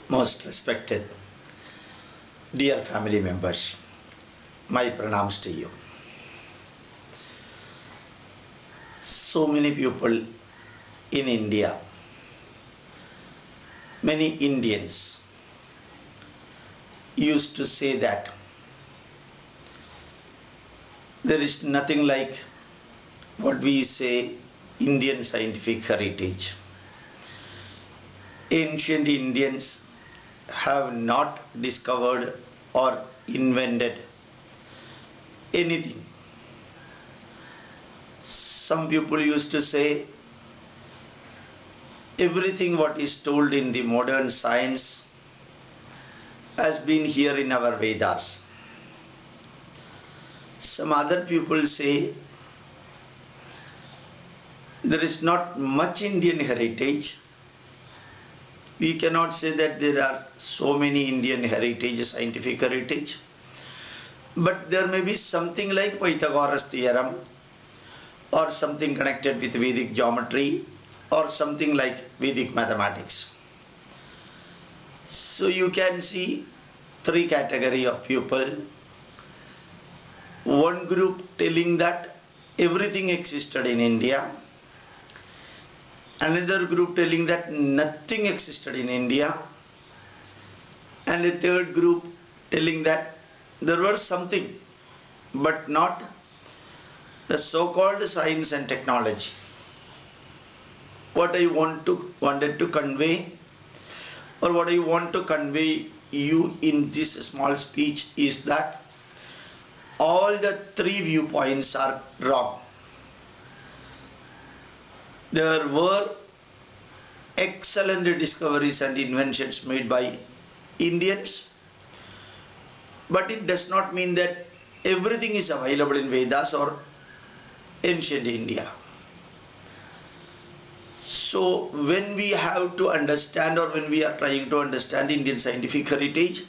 Most respected, dear family members, my pranams to you. So many people in India, many Indians used to say that there is nothing like what we say Indian scientific heritage. Ancient Indians have not discovered or invented anything. Some people used to say everything what is told in the modern science has been here in our Vedas. Some other people say there is not much Indian heritage. We cannot say that there are so many Indian heritage, scientific heritage, but there may be something like Pythagoras theorem or something connected with Vedic geometry or something like Vedic mathematics. So you can see three category of people. One group telling that everything existed in India, another group telling that nothing existed in India, and a third group telling that there was something but not the so-called science and technology. What I wanted to convey, or what I want to convey you in this small speech is that all the three viewpoints are wrong. There were excellent discoveries and inventions made by Indians, but it does not mean that everything is available in Vedas or ancient India. So when we have to understand, or when we are trying to understand Indian scientific heritage,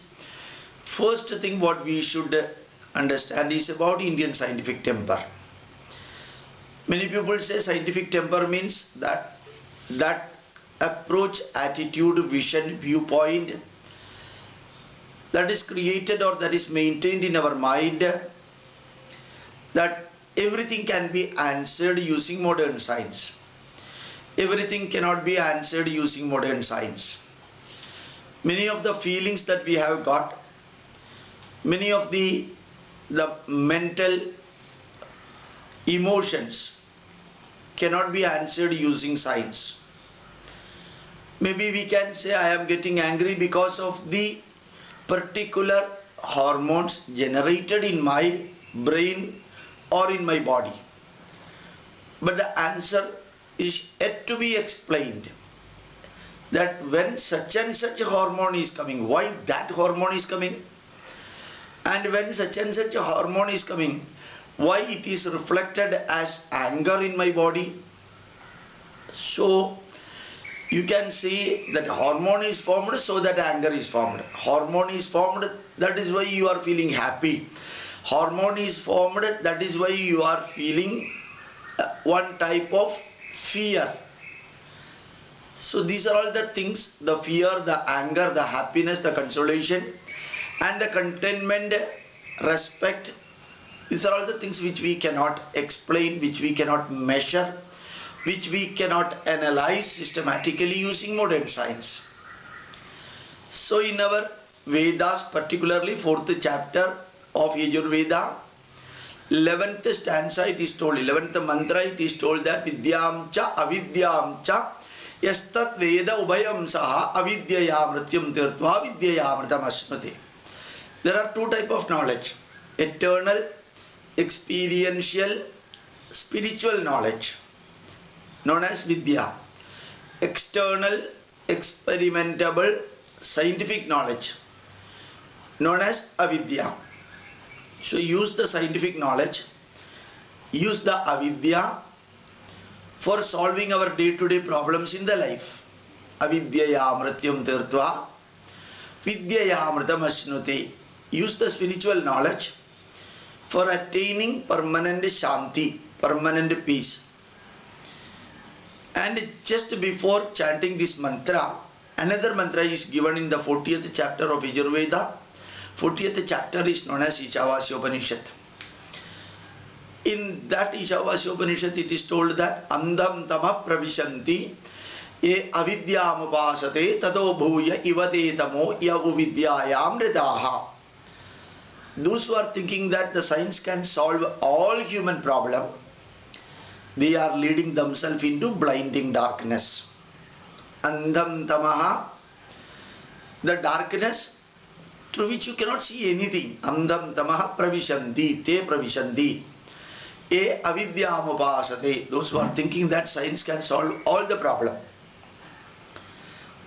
first thing what we should understand is about Indian scientific temper. Many people say scientific temper means that approach, attitude, vision, viewpoint that is created or that is maintained in our mind, that everything can be answered using modern science. Everything cannot be answered using modern science. Many of the feelings that we have got, many of the mental emotions cannot be answered using science. Maybe we can say I am getting angry because of the particular hormones generated in my brain or in my body. But the answer is yet to be explained, that when such and such a hormone is coming, why that hormone is coming, and when such and such a hormone is coming, why it is reflected as anger in my body. So you can see that hormone is formed so that anger is formed. Hormone is formed, that is why you are feeling happy. Hormone is formed, that is why you are feeling one type of fear. So these are all the things, the fear, the anger, the happiness, the consolation and the contentment, respect. These are all the things which we cannot explain, which we cannot measure, which we cannot analyze systematically using modern science. So in our Vedas, particularly 4th chapter of Yajurveda, 11th stanza it is told, 11th mantra it is told that Vidyam cha avidyam cha yastat veda ubhayam saha avidyaya mrityam tirtva vidyaya mritam asnute. There are two types of knowledge: eternal, experiential, spiritual knowledge known as Vidya; external, experimentable, scientific knowledge known as Avidya. So use the scientific knowledge, use the avidya for solving our day-to-day problems in the life. Avidyaya mrityam tirtva vidyaya amritam asnute. Use the spiritual knowledge for attaining permanent shanti, permanent peace. And just before chanting this mantra, Another mantra is given in the 40th chapter of Yajurveda. 40th chapter is known as Ishavasya Upanishad. In that Ishavasya Upanishad it is told that Andam Tama Pravishanti Ye Avidyam Upasate Tato Bhuya Ivate Tamo Yavu Vidyayam Ridaha. Those who are thinking that the science can solve all human problem, they are leading themselves into blinding darkness. Andam Tamaha, the darkness through which you cannot see anything. Andam Tamaha Pravishanti, Te Pravishanti. E Avidyam Upasate, those who are thinking that science can solve all the problem.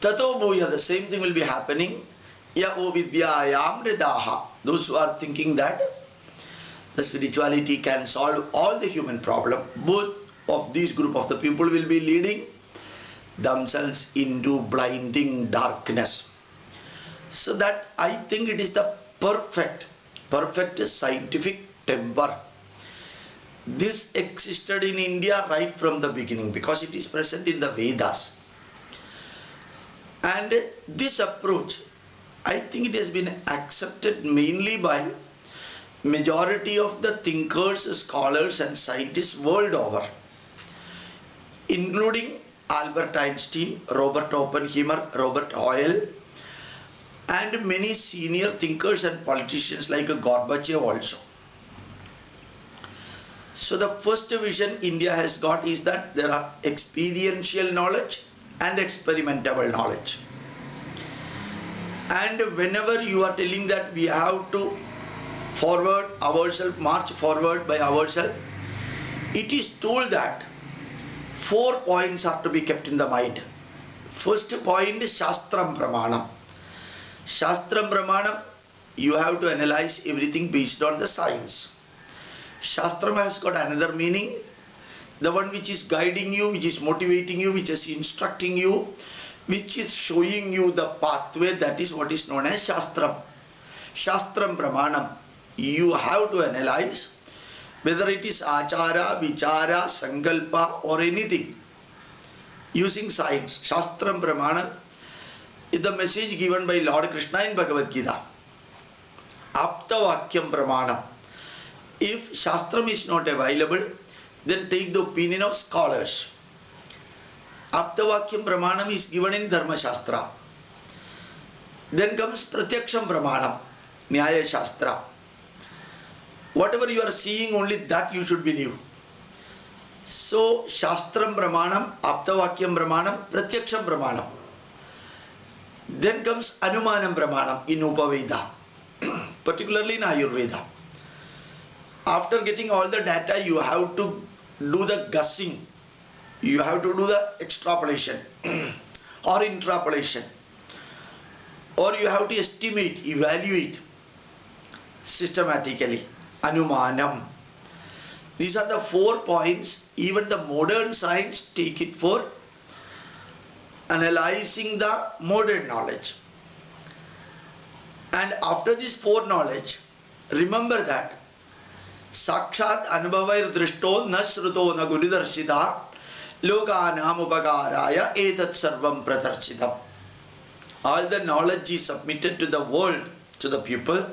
Tato Bhuya, the same thing will be happening. Yavu Vidyayam Ridaha, those who are thinking that the spirituality can solve all the human problem. Both of these group of the people will be leading themselves into blinding darkness. So that I think it is the perfect scientific temper. This existed in India right from the beginning because it is present in the Vedas. And this approach, I think it has been accepted mainly by majority of the thinkers, scholars and scientists world over, including Albert Einstein, Robert Oppenheimer, Robert Hoyle, and many senior thinkers and politicians like Gorbachev also. So the first vision India has got is that there are experiential knowledge and experimentable knowledge. And whenever you are telling that we have to forward ourselves, march forward by ourselves, it is told that 4 points are to be kept in the mind. First point is Shastram Pramanam. Shastram Pramanam, you have to analyze everything based on the science. Shastram has got another meaning, the one which is guiding you, which is motivating you, which is instructing you, which is showing you the pathway, that is what is known as Shastram. Shastram Pramanam, you have to analyze whether it is Achara, Vichara, Sankalpa or anything using science. Shastram Pramanam is the message given by Lord Krishna in Bhagavad Gita. Aptavakyam Pramanam. If Shastram is not available, then take the opinion of scholars. Aptavakyam Pramanam is given in Dharma Shastra. Then comes Pratyaksham Pramanam, Nyaya Shastra. Whatever you are seeing, only that you should believe. So Shastram Pramanam, Aptavakyam Pramanam, Pratyaksham Pramanam. Then comes Anumanam Pramanam in Upaveda, particularly in Ayurveda. After getting all the data, you have to do the guessing. You have to do the extrapolation or interpolation. Or you have to estimate, evaluate systematically. Anumanam. These are the 4 points. Even the modern science take it for analyzing the modern knowledge. And after this 4 knowledge, remember that Sakshat Anubhavair Drishto Na Shruto Na Gurudarshita Lokanam Upakaraya Etat Sarvam Pratarchitam. All the knowledge is submitted to the world, to the people,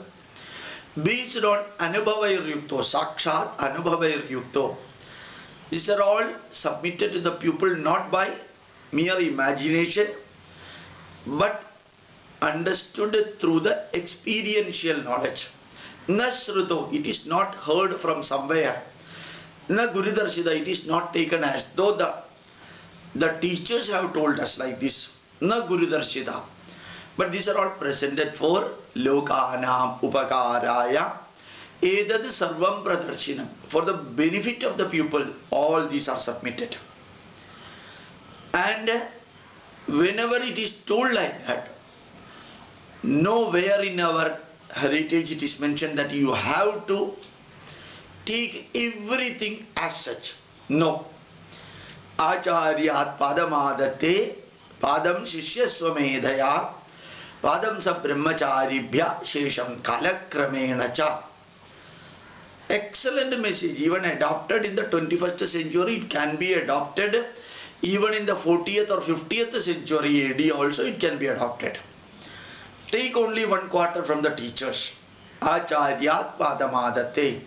based on Anubhavair Yukto, Sakshat Anubhavair Yukto. These are all submitted to the people not by mere imagination, but understood through the experiential knowledge. Na Shruto, it is not heard from somewhere. Na Gurudarshita, it is not taken as though the teachers have told us like this. Na Gurudarshita. But these are all presented for Lokanam Upakaraya Edad Sarvam Pradarshinam. For the benefit of the people, all these are submitted. And whenever it is told like that, nowhere in our heritage it is mentioned that you have to take everything as such. No. Acharyat Padamadate Padam Shishya Swamedhaya Padam Sa Brahmacharibhya Shesham Kalakramena Cha. Excellent message, even adopted in the 21st century. It can be adopted Even in the 40th or 50th century AD also it can be adopted. Take only 1/4 from the teachers. Acharyat Padamadate.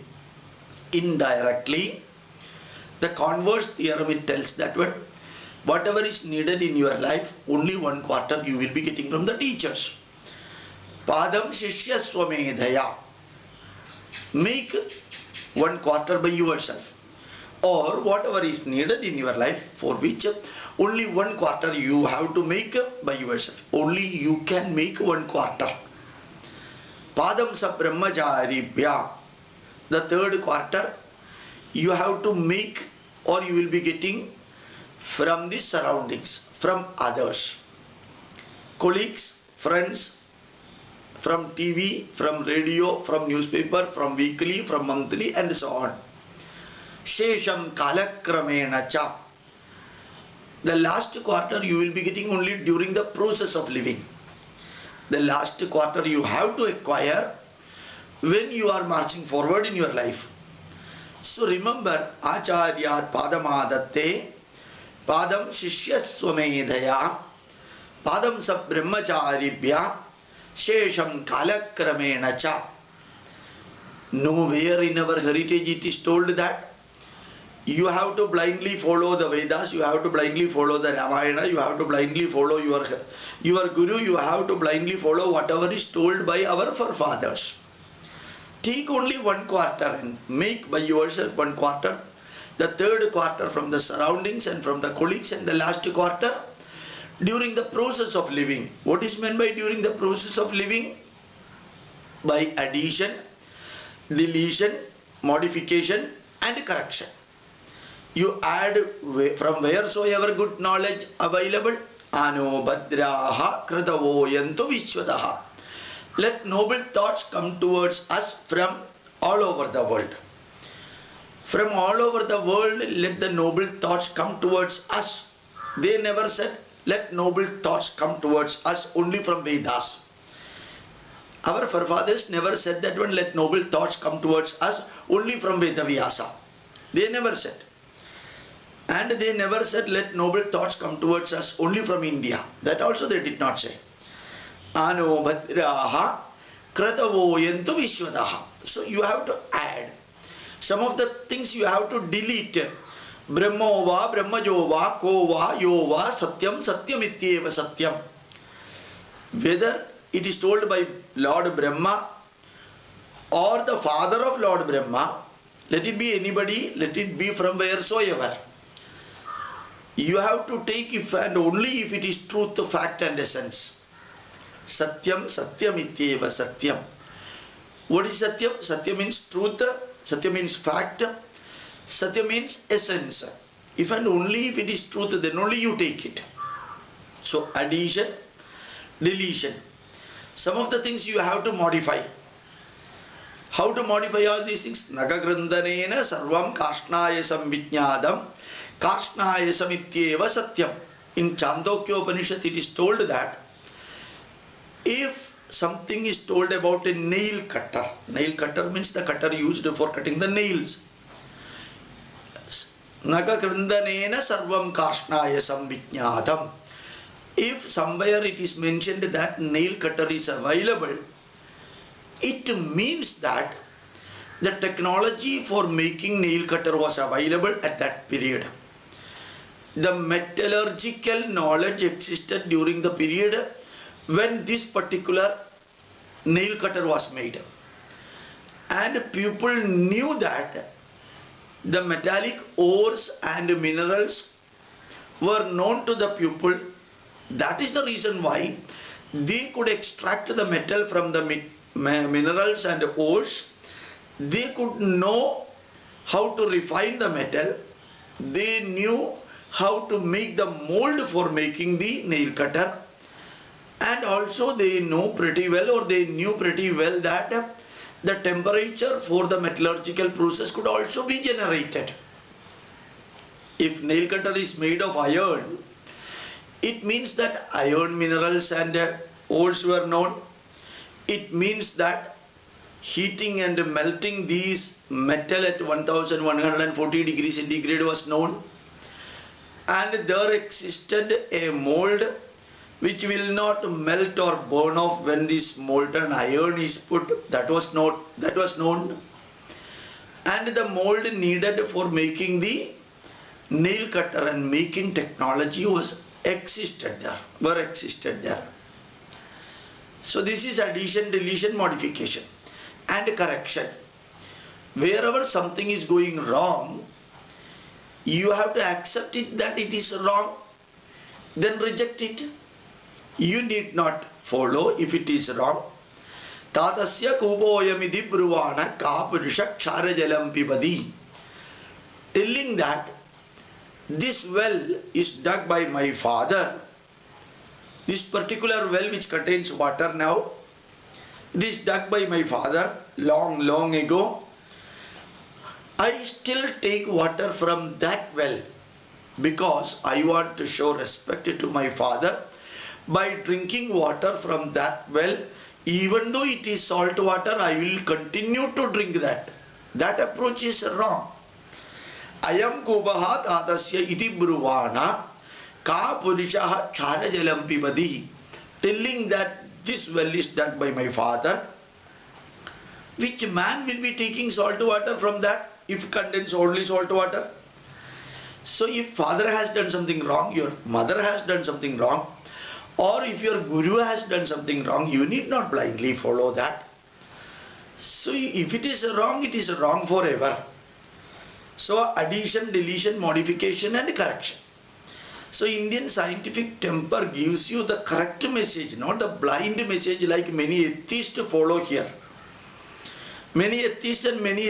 Indirectly, the converse theorem, it tells that whatever is needed in your life, only 1/4 you will be getting from the teachers. Padam Shishya Swamedhaya. Make 1/4 by yourself. Or whatever is needed in your life, for which only 1/4 you have to make by yourself. Only you can make 1/4. Padam sa brahmacharibhya. The 3/4 you have to make, or you will be getting from the surroundings, from others, colleagues, friends, from TV, from radio, from newspaper, from weekly, from monthly, and so on. Shesham kalakramena cha. The last 1/4 you will be getting only during the process of living. The last 1/4 you have to acquire when you are marching forward in your life. So remember, Acharyat Padamadatte, Padam Shishyaswamedhaya, Padam sa brahmacharibhya, Shesham kalakramena cha. Nowhere in our heritage it is told that you have to blindly follow the Vedas, you have to blindly follow the Ramayana, you have to blindly follow your Guru, you have to blindly follow whatever is told by our forefathers. Take only 1/4 and make by yourself 1/4. The 3/4 from the surroundings and from the colleagues, and the last 1/4 during the process of living. What is meant by during the process of living? By addition, deletion, modification and correction. You add from wheresoever good knowledge available. Ano badraha kratavo yantu vishwadaha. Let noble thoughts come towards us from all over the world. From all over the world, let the noble thoughts come towards us. They never said, let noble thoughts come towards us only from Vedas. Our forefathers never said that one, let noble thoughts come towards us only from Vedavyasa. They never said. And they never said, let noble thoughts come towards us only from India. That also they did not say. Ano bhadraha kratavo yantu vishwadaha. So you have to add. Some of the things you have to delete. Brahmo va, brahmajo va, ko va, yo va, satyam, satyam ityeva satyam. Whether it is told by Lord Brahma or the father of Lord Brahma, let it be anybody, let it be from wheresoever. You have to take if and only if it is truth, fact and essence. Satyam, satyam ityeva satyam. What is satyam? Satyam means truth, satyam means fact, satyam means essence. If and only if it is truth, then only you take it. So addition, deletion. Some of the things you have to modify. How to modify all these things? Nagagrandanena sarvam kashnaya samvijnadam kashnaya samityeva satyam. In Chandogya Upanishad it is told that if something is told about a nail cutter means the cutter used for cutting the nails. Nagagrandanena sarvam kashnaya samvijnadam. If somewhere it is mentioned that nail cutter is available, it means that the technology for making nail cutter was available at that period. The metallurgical knowledge existed during the period when this particular nail cutter was made. And people knew that the metallic ores and minerals were known to the people. That is the reason why they could extract the metal from the minerals and ores. They could know how to refine the metal. They knew how to make the mold for making the nail cutter. And also they know pretty well, or they knew pretty well, that the temperature for the metallurgical process could also be generated. If nail cutter is made of iron, it means that iron minerals and ores were known. It means that heating and melting these metal at 1140 degrees centigrade was known. and there existed a mold which will not melt or burn off when this molten iron is put. That was known. And the mold needed for making the nail cutter and making technology existed there. So this is addition, deletion, modification and correction. Wherever something is going wrong, you have to accept it that it is wrong, then reject it. You need not follow if it is wrong. Tatasya kuboyamidhi bruvana ka purusha ksharajalam pibadi. Telling that this well is dug by my father. This particular well which contains water now, it is dug by my father long ago. I still take water from that well because I want to show respect to my father by drinking water from that well. Even though it is salt water, I will continue to drink that. That approach is wrong. Ayam kubaha tatasya iti bruvana ka purishaha chara jalam pibadi. Telling that this well is dug by my father. Which man will be taking salt water from that if contains only salt water? So if father has done something wrong, your mother has done something wrong, or if your guru has done something wrong, you need not blindly follow that. So if it is wrong forever. So addition, deletion, modification and correction. So Indian scientific temper gives you the correct message, not the blind message like many atheists follow here. Many atheists and many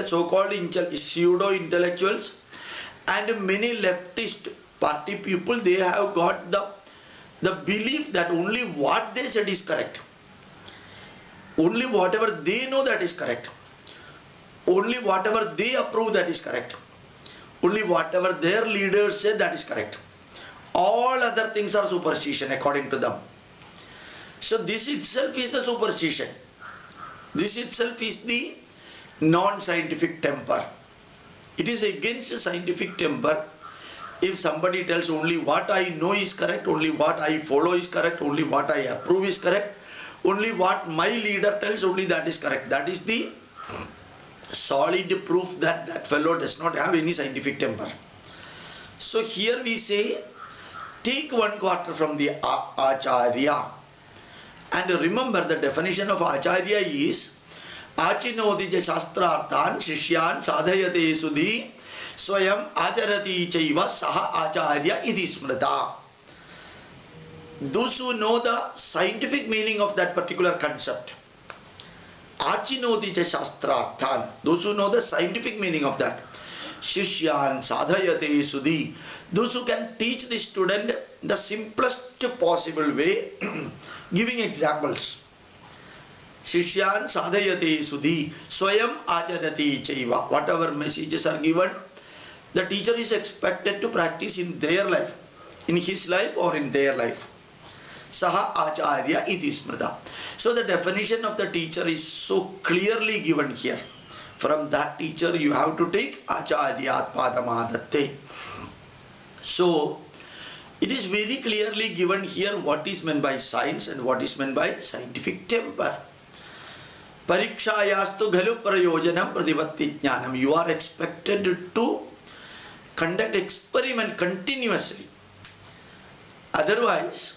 so-called pseudo-intellectuals and many leftist party people, they have got the belief that only what they said is correct. Only whatever they know that is correct. Only whatever they approve that is correct. Only whatever their leaders say that is correct. All other things are superstition according to them. So this itself is the superstition. This itself is the non-scientific temper. It is against scientific temper if somebody tells only what I know is correct, only what I follow is correct, only what I approve is correct, only what my leader tells, only that is correct. That is the solid proof that that fellow does not have any scientific temper. So here we say, take 1/4 from the Acharya. And remember the definition of Acharya is Achinodija Shastrarthan Shishyan Sadhayate Sudhi Swayam Acharati Chaiva Saha Acharya Iti Smrita. Those who know the scientific meaning of that particular concept, Achinodija Shastrarthan, those who know the scientific meaning of that, Shishyan Sadhayate Sudhi, those who can teach the student the simplest possible way, giving examples. Shishyan Sadhayate Sudhi Swayam Acharati Chaiva. Whatever messages are given, the teacher is expected to practice in their life, in his life or in their life. Saha Acharya Iti Smrita. So the definition of the teacher is so clearly given here. From that teacher you have to take Acharyat Padamadatte. So it is very clearly given here what is meant by science and what is meant by scientific temper. Parikshayastu ghalu prayojanam pratipatti jnanam. You are expected to conduct experiment continuously. Otherwise,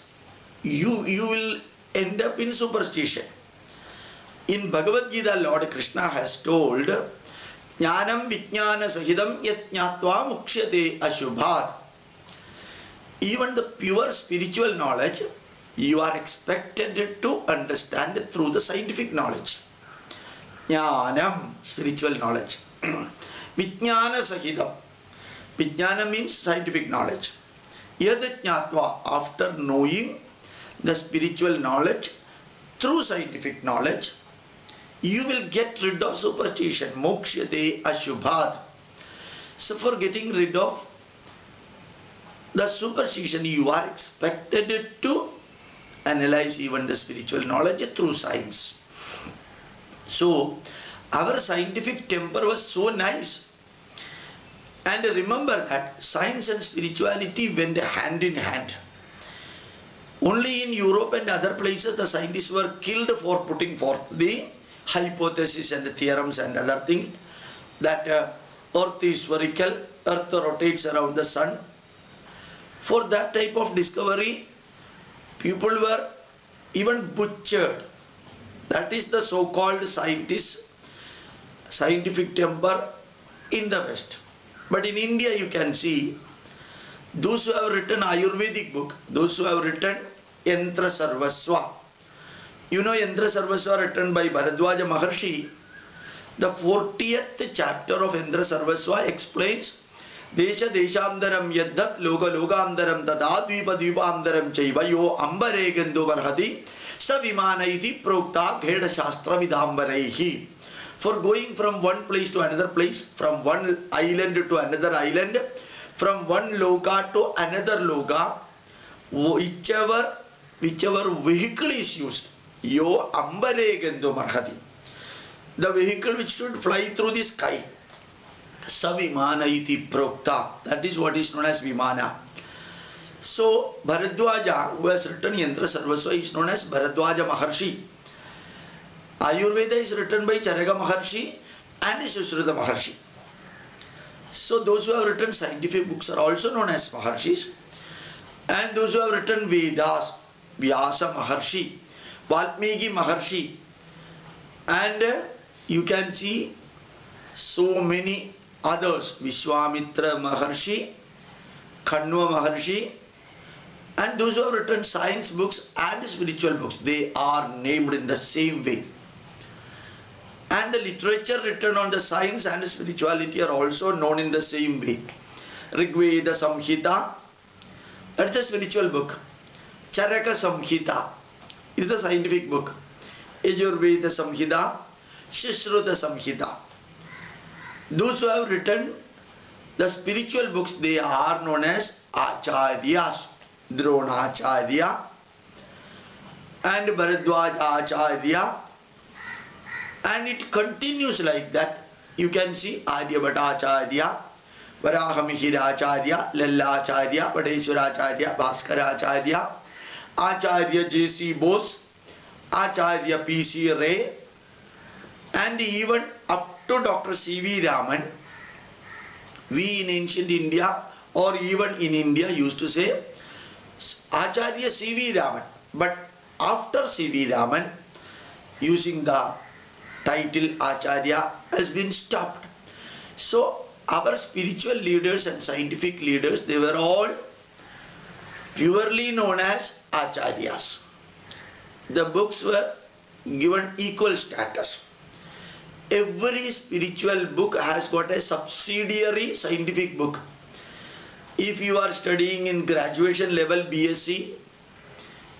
you will end up in superstition. In Bhagavad Gita, Lord Krishna has told, Jnanam Vijnana Sahidam Yat Jnatva Mukhyate Ashubhat. Even the pure spiritual knowledge, you are expected to understand through the scientific knowledge. Jnanam, spiritual knowledge. Vijnana Sahidam. Vijnana means scientific knowledge. Yad Jnatva, after knowing the spiritual knowledge through scientific knowledge, you will get rid of superstition. Mokshate Ashubhat. So for getting rid of the superstition, you are expected to analyze even the spiritual knowledge through science. So our scientific temper was so nice, And remember that science and spirituality went hand in hand. Only in Europe and other places the scientists were killed for putting forth the hypothesis and the theorems and other things that earth is spherical, earth rotates around the sun. For that type of discovery, people were even butchered. That is the so-called scientists, scientific temper in the West. But in India you can see those who have written Ayurvedic book, those who have written Yantra Sarvasva. You know Yantra Sarvasva written by Bharadwaja Maharshi. The 40th chapter of Yantra Sarvasva explains Desha Deshamdaram Yaddat Loga Logamdaram Tada Dvipa Dvipamdaram Chaiva Yo Ambare Gandu Varhati Savimanaiti Prokta Gheda Shastra Vidambarehi. For going from one place to another place, from one island to another island, from one loka to another loka, whichever vehicle is used, yo ambare gandu marhati, the vehicle which should fly through the sky, savimana iti prokta, that is what is known as vimana. So Bharadwaja, who has written Yantra Sarvasva, is known as Bharadwaja Maharshi. Ayurveda is written by Charaka Maharshi and Sushruta Maharshi. So those who have written scientific books are also known as Maharshis. And those who have written Vedas, Vyasa Maharshi, Valmiki Maharshi. And you can see so many others, Vishwamitra Maharshi, Kanva Maharshi. And those who have written science books and spiritual books, they are named in the same way. And the literature written on the science and spirituality are also known in the same way. Rigveda Samhita, that is a spiritual book. Charaka Samhita is the scientific book. Yajurveda Samhita, Sushruta Samhita. Those who have written the spiritual books, they are known as Acharyas. Dronacharya and Bharadwaj Acharya, and it continues like that. You can see Aryabhata Acharya, Varahamihira Acharya, Lalla Acharya, Vadeshwara Acharya, Bhaskara Acharya, Acharya J.C. Bose, Acharya P.C. Ray, and even up to Dr. C.V. Raman. We in ancient India or even in India used to say Acharya C.V. Raman, but after C.V. Raman, using the title Acharya has been stopped. So our spiritual leaders and scientific leaders, they were all purely known as Acharyas. The books were given equal status. Every spiritual book has got a subsidiary scientific book. If you are studying in graduation level BSc,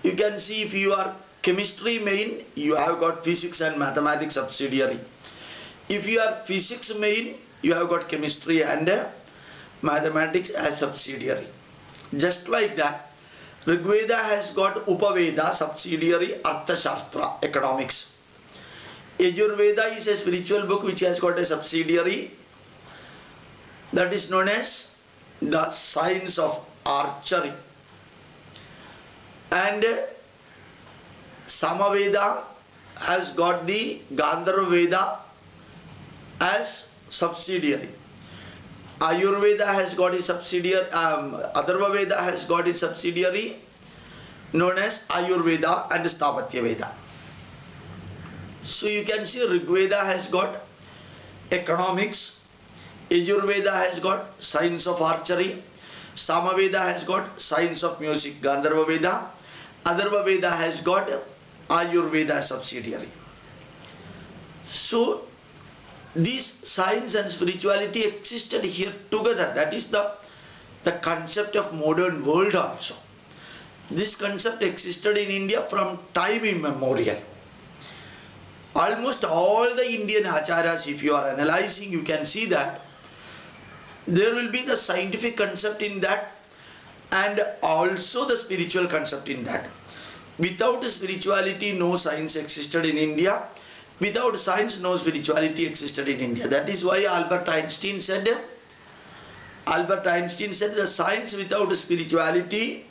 you can see if you are chemistry main, you have got physics and mathematics subsidiary. If you are physics main, you have got chemistry and mathematics as subsidiary. Just like that, Rigveda has got Upaveda subsidiary Arthashastra, economics. Yajurveda is a spiritual book which has got a subsidiary that is known as the science of archery. And Samaveda has got the Gandharva Veda as subsidiary. Ayurveda has got its subsidiary, Atharva Veda has got its subsidiary known as Ayurveda and Stapatya Veda. So you can see Rigveda has got economics, Yajurveda has got science of archery, Samaveda has got science of music, Gandharva Veda, Atharva Veda has got Ayurveda subsidiary. So this science and spirituality existed here together. That is the concept of modern world also. This concept existed in India from time immemorial. Almost all the Indian acharyas, if you are analyzing, you can see that there will be the scientific concept in that and also the spiritual concept in that. Without spirituality, no science existed in India. Without science, no spirituality existed in India. That is why Albert Einstein said, Albert Einstein said the science without spirituality,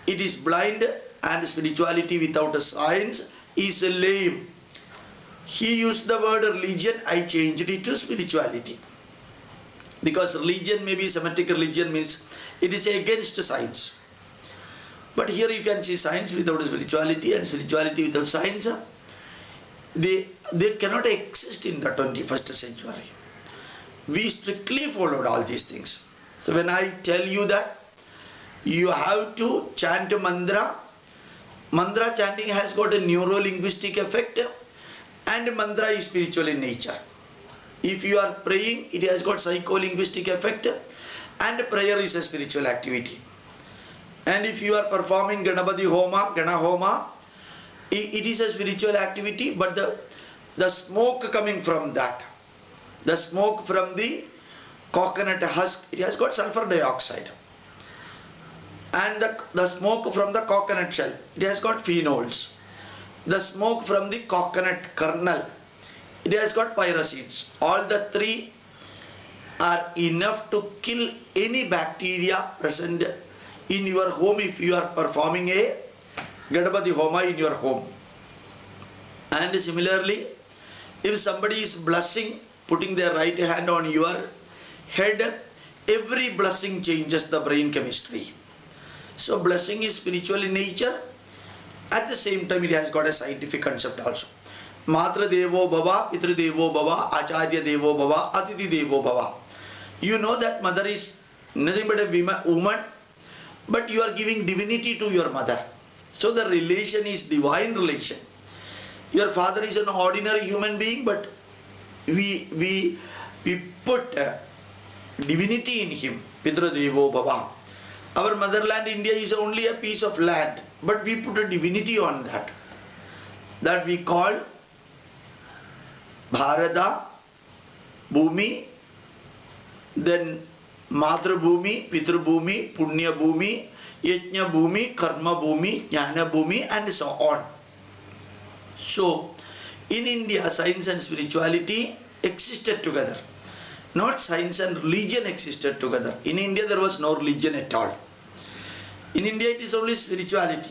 it is blind, and spirituality without a science is lame. He used the word religion, I changed it to spirituality. Because religion, maybe Semitic religion, means it is against science. But here you can see science without spirituality and spirituality without science. They cannot exist in the 21st century. We strictly followed all these things. So when I tell you that you have to chant mantra, mantra chanting has got a neuro-linguistic effect, and mantra is spiritual in nature. If you are praying, it has got psycho-linguistic effect, and prayer is a spiritual activity. And if you are performing Ganapati Homa, Gana Homa, it is a spiritual activity, but the smoke coming from that, the smoke from the coconut husk, it has got sulfur dioxide. And the smoke from the coconut shell, it has got phenols. The smoke from the coconut kernel, it has got pyracines. All the three are enough to kill any bacteria present in your home if you are performing a Ganapati Homa in your home. And similarly, if somebody is blessing, putting their right hand on your head, every blessing changes the brain chemistry. So blessing is spiritual in nature. At the same time, it has got a scientific concept also. Matra Devo Bhava, Pitru Devo Bhava, Acharya Devo Bhava, Atiti Devo Bhava. You know that mother is nothing but a woman, but you are giving divinity to your mother. So the relation is divine relation. Your father is an ordinary human being, but we put divinity in him. Pitra Devo Bhava. Our motherland India is only a piece of land, but we put a divinity on that. That we call Bharata, Bhumi, then Matra Bhumi, Pitra Bhumi, Punya Bhumi, Yajna Bhumi, Karma Bhumi, Jnana Bhumi, and so on. So, in India, science and spirituality existed together. Not science and religion existed together. In India, there was no religion at all. In India, it is only spirituality.